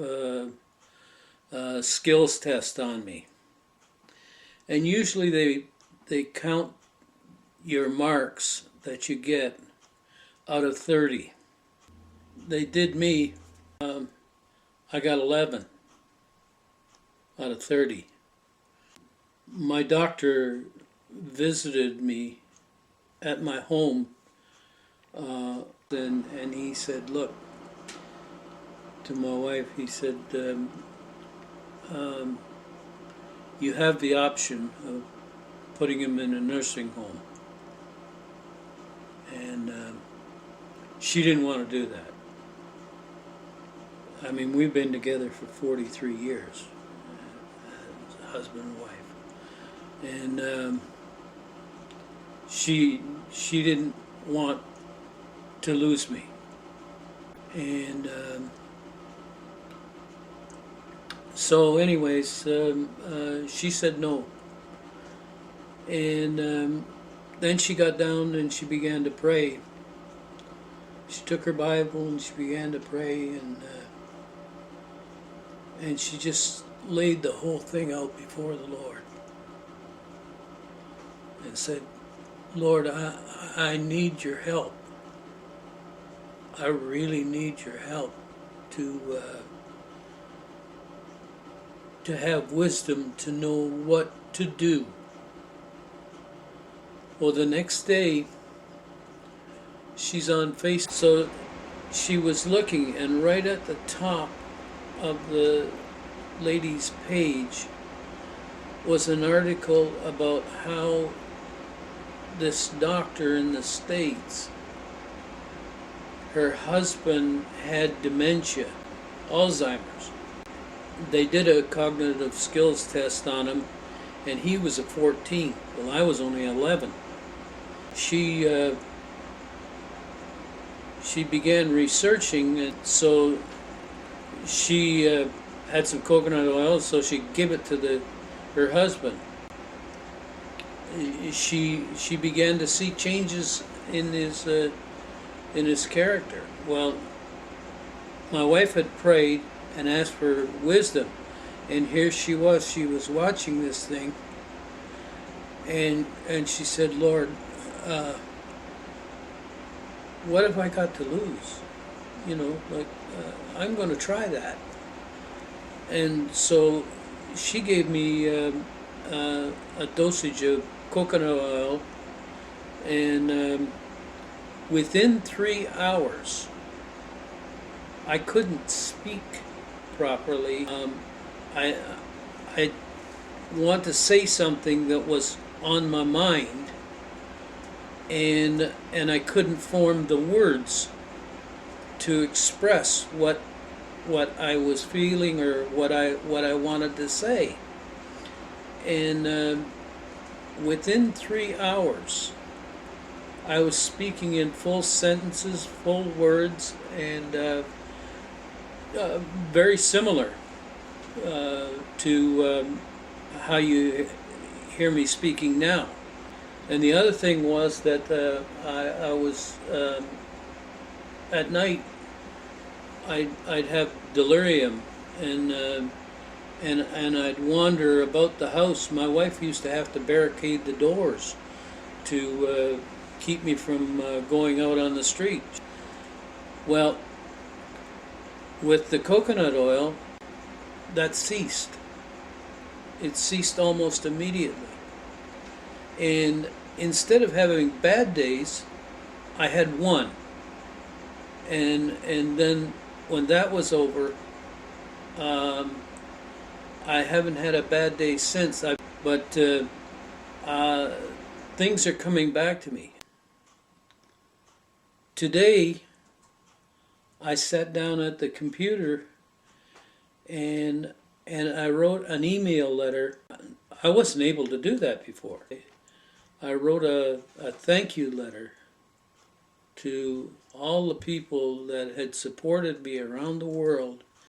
uh, skills test on me, and usually they count your marks that you get out of 30. They did me. I got 11 out of 30. My doctor visited me at my home, and he said, "Look," to my wife, he said, "You have the option of putting him in a nursing home," and she didn't want to do that. I mean, we've been together for 43 years, husband and wife, and she didn't want to lose me, and so anyways, she said no, and then she got down and she began to pray. She took her Bible and she began to pray, and she just laid the whole thing out before the Lord and said, "Lord, I need your help. I really need your help to have wisdom to know what to do." Well, the next day, she's on Facebook, so she was looking, and right at the top of the lady's page was an article about how this doctor in the States, her husband had dementia, Alzheimer's. They did a cognitive skills test on him, and he was a 14. Well, I was only 11. She began researching it, so she had some coconut oil, so she gave it to her husband. She began to see changes in his character. Well, my wife had prayed and asked for wisdom, and here she was watching this thing, and she said, "Lord, what have I got to lose? I'm going to try that." And so she gave me a dosage of coconut oil, and within 3 hours, I couldn't speak properly. I want to say something that was on my mind, and I couldn't form the words to express what I was feeling or what I wanted to say. And within 3 hours, I was speaking in full sentences, full words, and very similar to how you hear me speaking now. And the other thing was that I was at night. I'd have delirium, and I'd wander about the house. My wife used to have to barricade the doors to keep me from going out on the street. Well, with the coconut oil, that ceased. It ceased almost immediately. And instead of having bad days, I had one. And then when that was over, I haven't had a bad day since. But things are coming back to me. Today, I sat down at the computer and I wrote an email letter. I wasn't able to do that before. I wrote a thank you letter to all the people that had supported me around the world